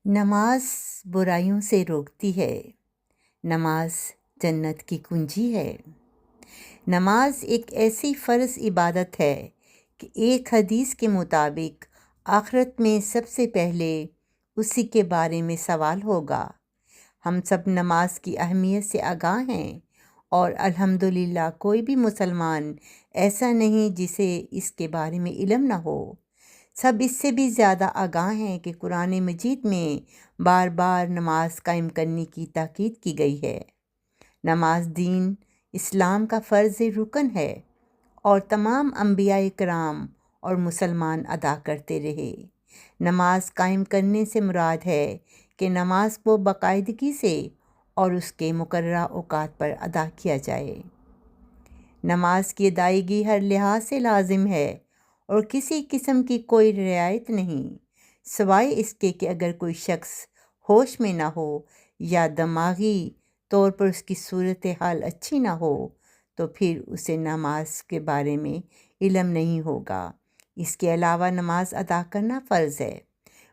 نماز برائیوں سے روکتی ہے۔ نماز جنت کی کنجی ہے۔ نماز ایک ایسی فرض عبادت ہے کہ ایک حدیث کے مطابق آخرت میں سب سے پہلے اسی کے بارے میں سوال ہوگا۔ ہم سب نماز کی اہمیت سے آگاہ ہیں، اور الحمدللہ کوئی بھی مسلمان ایسا نہیں جسے اس کے بارے میں علم نہ ہو۔ سب اس سے بھی زیادہ آگاہ ہیں کہ قرآن مجید میں بار بار نماز قائم کرنے کی تاکید کی گئی ہے۔ نماز دین اسلام کا فرض رکن ہے، اور تمام انبیاء کرام اور مسلمان ادا کرتے رہے۔ نماز قائم کرنے سے مراد ہے کہ نماز کو باقاعدگی سے اور اس کے مقررہ اوقات پر ادا کیا جائے۔ نماز کی ادائیگی ہر لحاظ سے لازم ہے، اور کسی قسم کی کوئی رعایت نہیں، سوائے اس کے کہ اگر کوئی شخص ہوش میں نہ ہو یا دماغی طور پر اس کی صورتحال اچھی نہ ہو تو پھر اسے نماز کے بارے میں علم نہیں ہوگا۔ اس کے علاوہ نماز ادا کرنا فرض ہے۔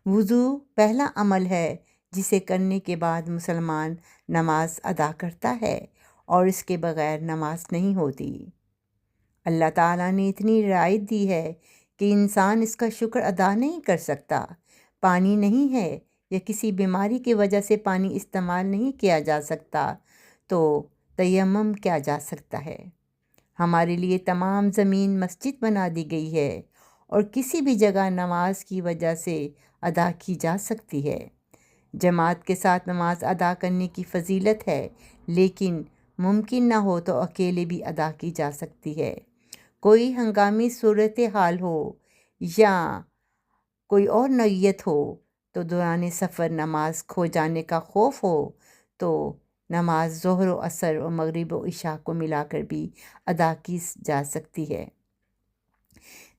وضو پہلا عمل ہے جسے کرنے کے بعد مسلمان نماز ادا کرتا ہے، اور اس کے بغیر نماز نہیں ہوتی۔ اللہ تعالیٰ نے اتنی رعایت دی ہے کہ انسان اس کا شکر ادا نہیں کر سکتا۔ پانی نہیں ہے یا کسی بیماری کی وجہ سے پانی استعمال نہیں کیا جا سکتا تو تیمم کیا جا سکتا ہے۔ ہمارے لیے تمام زمین مسجد بنا دی گئی ہے، اور کسی بھی جگہ نماز کی وجہ سے ادا کی جا سکتی ہے۔ جماعت کے ساتھ نماز ادا کرنے کی فضیلت ہے، لیکن ممکن نہ ہو تو اکیلے بھی ادا کی جا سکتی ہے۔ کوئی ہنگامی صورتحال ہو یا کوئی اور نوعیت ہو تو دوران سفر نماز کھو جانے کا خوف ہو تو نماز ظہر و عصر اور مغرب و عشاء کو ملا کر بھی ادا کی جا سکتی ہے۔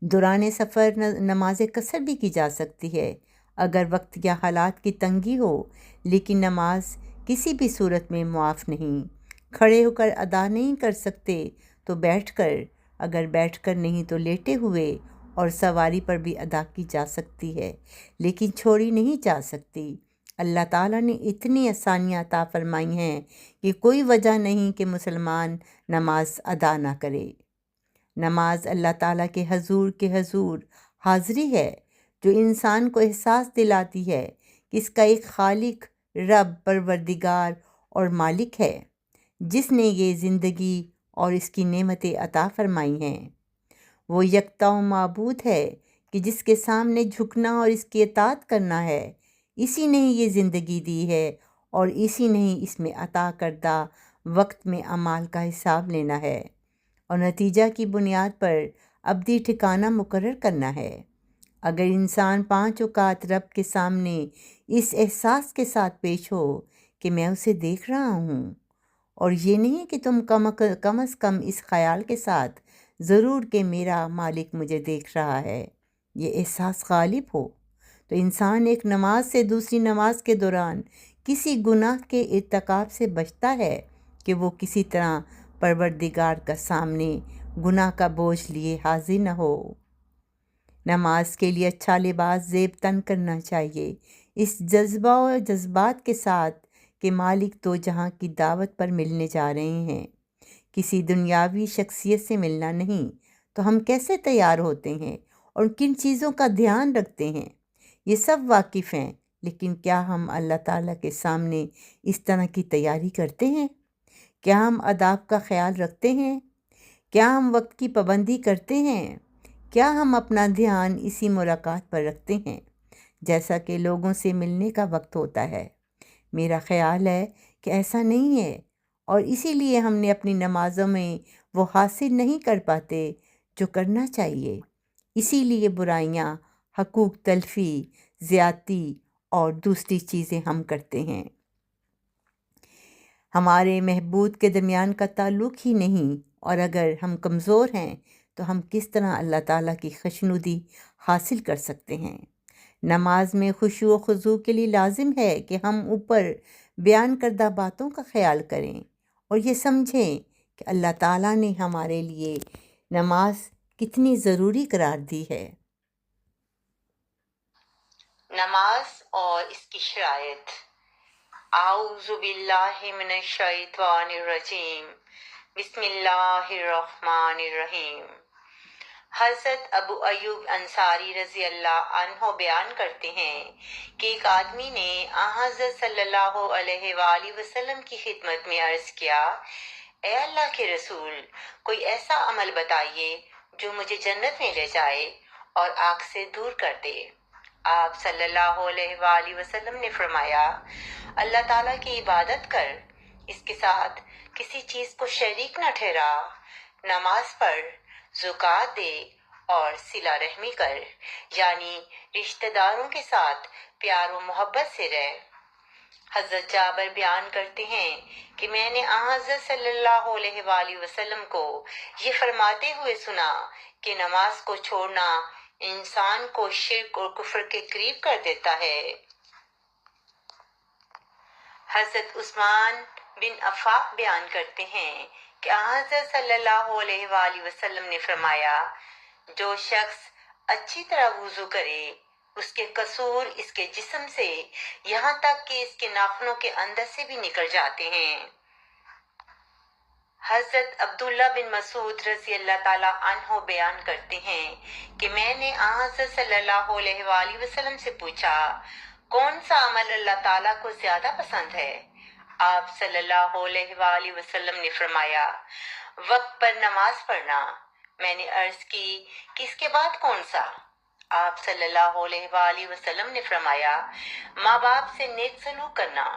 دوران سفر نماز قصر بھی کی جا سکتی ہے اگر وقت یا حالات کی تنگی ہو، لیکن نماز کسی بھی صورت میں معاف نہیں۔ کھڑے ہو کر ادا نہیں کر سکتے تو بیٹھ کر، اگر بیٹھ کر نہیں تو لیٹے ہوئے اور سواری پر بھی ادا کی جا سکتی ہے، لیکن چھوڑی نہیں جا سکتی۔ اللہ تعالیٰ نے اتنی آسانیاں عطا فرمائی ہیں کہ کوئی وجہ نہیں کہ مسلمان نماز ادا نہ کرے۔ نماز اللہ تعالیٰ کے حضور حاضری ہے، جو انسان کو احساس دلاتی ہے کہ اس کا ایک خالق، رب، پروردگار اور مالک ہے، جس نے یہ زندگی اور اس کی نعمتیں عطا فرمائی ہیں۔ وہ یکتا و معبود ہے کہ جس کے سامنے جھکنا اور اس کی اطاعت کرنا ہے۔ اسی نے یہ زندگی دی ہے، اور اسی نے اس میں عطا کردہ وقت میں اعمال کا حساب لینا ہے، اور نتیجہ کی بنیاد پر ابدی ٹھکانہ مقرر کرنا ہے۔ اگر انسان 5 اوقات رب کے سامنے اس احساس کے ساتھ پیش ہو کہ میں اسے دیکھ رہا ہوں، اور یہ نہیں کہ تم کم از کم اس خیال کے ساتھ ضرور کہ میرا مالک مجھے دیکھ رہا ہے، یہ احساس غالب ہو، تو انسان ایک نماز سے دوسری نماز کے دوران کسی گناہ کے ارتکاب سے بچتا ہے کہ وہ کسی طرح پروردگار کا سامنے گناہ کا بوجھ لیے حاضر نہ ہو۔ نماز کے لیے اچھا لباس زیب تن کرنا چاہیے، اس جذبہ و جذبات کے ساتھ کہ مالک دو جہاں کی دعوت پر ملنے جا رہے ہیں، کسی دنیاوی شخصیت سے ملنا نہیں۔ تو ہم کیسے تیار ہوتے ہیں اور کن چیزوں کا دھیان رکھتے ہیں، یہ سب واقف ہیں، لیکن کیا ہم اللہ تعالیٰ کے سامنے اس طرح کی تیاری کرتے ہیں؟ کیا ہم آداب کا خیال رکھتے ہیں؟ کیا ہم وقت کی پابندی کرتے ہیں؟ کیا ہم اپنا دھیان اسی ملاقات پر رکھتے ہیں جیسا کہ لوگوں سے ملنے کا وقت ہوتا ہے؟ میرا خیال ہے کہ ایسا نہیں ہے، اور اسی لیے ہم نے اپنی نمازوں میں وہ حاصل نہیں کر پاتے جو کرنا چاہیے۔ اسی لیے برائیاں، حقوق تلفی، زیادتی اور دوسری چیزیں ہم کرتے ہیں۔ ہمارے محبوب کے درمیان کا تعلق ہی نہیں، اور اگر ہم کمزور ہیں تو ہم کس طرح اللہ تعالیٰ کی خوشنودی حاصل کر سکتے ہیں؟ نماز میں خشوع و خضوع کے لیے لازم ہے کہ ہم اوپر بیان کردہ باتوں کا خیال کریں اور یہ سمجھیں کہ اللہ تعالیٰ نے ہمارے لیے نماز کتنی ضروری قرار دی ہے۔ نماز اور اس کی شرائط۔ اعوذ باللہ من الشیطان الرجیم، بسم اللہ الرحمن الرحیم۔ حضرت ابو ایوب انصاری رضی اللہ عنہ بیان کرتے ہیں کہ ایک آدمی نے حضرت صلی اللہ علیہ وآلہ وسلم کی خدمت میں عرض کیا، اے اللہ کے رسول، کوئی ایسا عمل بتائیے جو مجھے جنت میں لے جائے اور آگ سے دور کر دے۔ آپ صلی اللہ علیہ وآلہ وسلم نے فرمایا، اللہ تعالیٰ کی عبادت کر، اس کے ساتھ کسی چیز کو شریک نہ ٹھہرا، نماز پڑھ، زکوٰۃ دے اور صلہ رحمی کر، یعنی رشتہ داروں کے ساتھ پیار و محبت سے رہ۔ حضرت جابر بیان کرتے ہیں کہ میں نے حضرت صلی اللہ علیہ وآلہ وسلم کو یہ فرماتے ہوئے سنا کہ نماز کو چھوڑنا انسان کو شرک اور کفر کے قریب کر دیتا ہے۔ حضرت عثمان بن عفان بیان کرتے ہیں کہ حضرت صلی اللہ علیہ وآلہ وسلم نے فرمایا، جو شخص اچھی طرح وضو کرے، اس کے قصور اس کے جسم سے یہاں تک کہ اس کے ناخنوں کے اندر سے بھی نکل جاتے ہیں۔ حضرت عبداللہ بن مسعود رضی اللہ تعالیٰ عنہ بیان کرتے ہیں کہ میں نے حضرت صلی اللہ علیہ وآلہ وسلم سے پوچھا، کون سا عمل اللہ تعالیٰ کو زیادہ پسند ہے؟ آپ صلی اللہ علیہ وآلہ وسلم نے فرمایا، وقت پر نماز پڑھنا۔ میں نے عرض کی کہ اس کے بعد کون سا؟ آپ صلی اللہ علیہ وآلہ وسلم نے فرمایا، ماں باپ سے نیک سلوک کرنا۔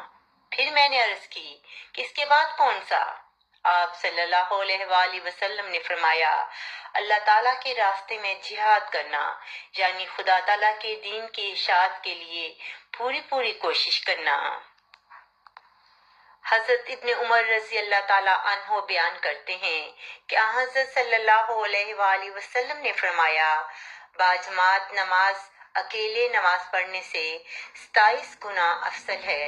پھر میں نے عرض کی کہ اس کے بعد کون سا؟ آپ صلی اللہ علیہ وآلہ وسلم نے فرمایا، اللہ تعالیٰ کے راستے میں جہاد کرنا، یعنی خدا تعالیٰ کے دین کی اشاعت کے لیے پوری کوشش کرنا۔ حضرت ابن عمر رضی اللہ تعالیٰ عنہ بیان کرتے ہیں کہ حضرت صلی اللہ علیہ وآلہ وسلم نے فرمایا، باجماعت نماز اکیلے نماز پڑھنے سے 27 گنا افضل ہے۔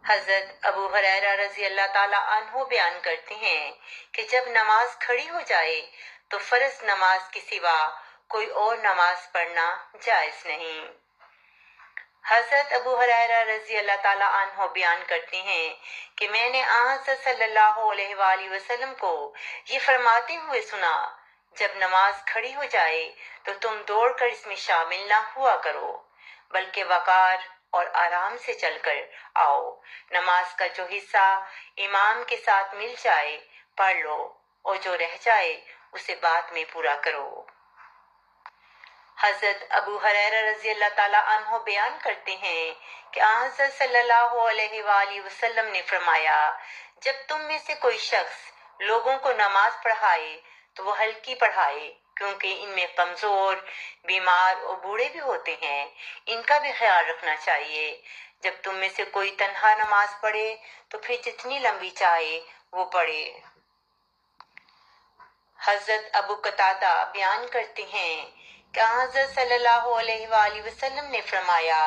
حضرت ابو ہریرہ رضی اللہ تعالیٰ عنہ بیان کرتے ہیں کہ جب نماز کھڑی ہو جائے تو فرض نماز کے سوا کوئی اور نماز پڑھنا جائز نہیں۔ حضرت ابو ہریرہ رضی اللہ تعالیٰ عنہ بیان کرتے ہیں کہ میں نے حضرت صلی اللہ علیہ وآلہ وسلم کو یہ فرماتے ہوئے سنا، جب نماز کھڑی ہو جائے تو تم دوڑ کر اس میں شامل نہ ہوا کرو، بلکہ وقار اور آرام سے چل کر آؤ۔ نماز کا جو حصہ امام کے ساتھ مل جائے پڑھ لو، اور جو رہ جائے اسے بعد میں پورا کرو۔ حضرت ابو ہریرہ رضی اللہ تعالیٰ عنہ بیان کرتے ہیں کہ حضرت صلی اللہ علیہ وآلہ وسلم نے فرمایا، جب تم میں سے کوئی شخص لوگوں کو نماز پڑھائے تو وہ ہلکی پڑھائے، کیونکہ ان میں کمزور، بیمار اور بوڑھے بھی ہوتے ہیں، ان کا بھی خیال رکھنا چاہیے۔ جب تم میں سے کوئی تنہا نماز پڑھے تو پھر جتنی لمبی چاہے وہ پڑھے۔ حضرت ابو قتادہ بیان کرتے ہیں کہ حضرت صلی اللہ علیہ وآلہ وسلم نے فرمایا،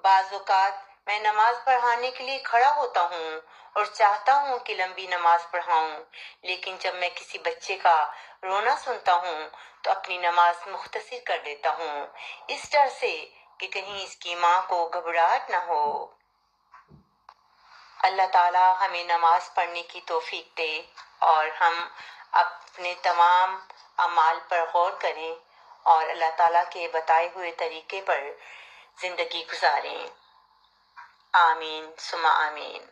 بعض اوقات میں نماز پڑھانے کے لیے کھڑا ہوتا ہوں اور چاہتا ہوں کہ لمبی نماز پڑھاؤں، لیکن جب میں کسی بچے کا رونا سنتا ہوں تو اپنی نماز مختصر کر دیتا ہوں، اس ڈر سے کہ کہیں اس کی ماں کو گھبراہٹ نہ ہو۔ اللہ تعالیٰ ہمیں نماز پڑھنے کی توفیق دے اور ہم اپنے تمام اعمال پر غور کریں اور اللہ تعالیٰ کے بتائے ہوئے طریقے پر زندگی گزاریں۔ آمین ثم آمین۔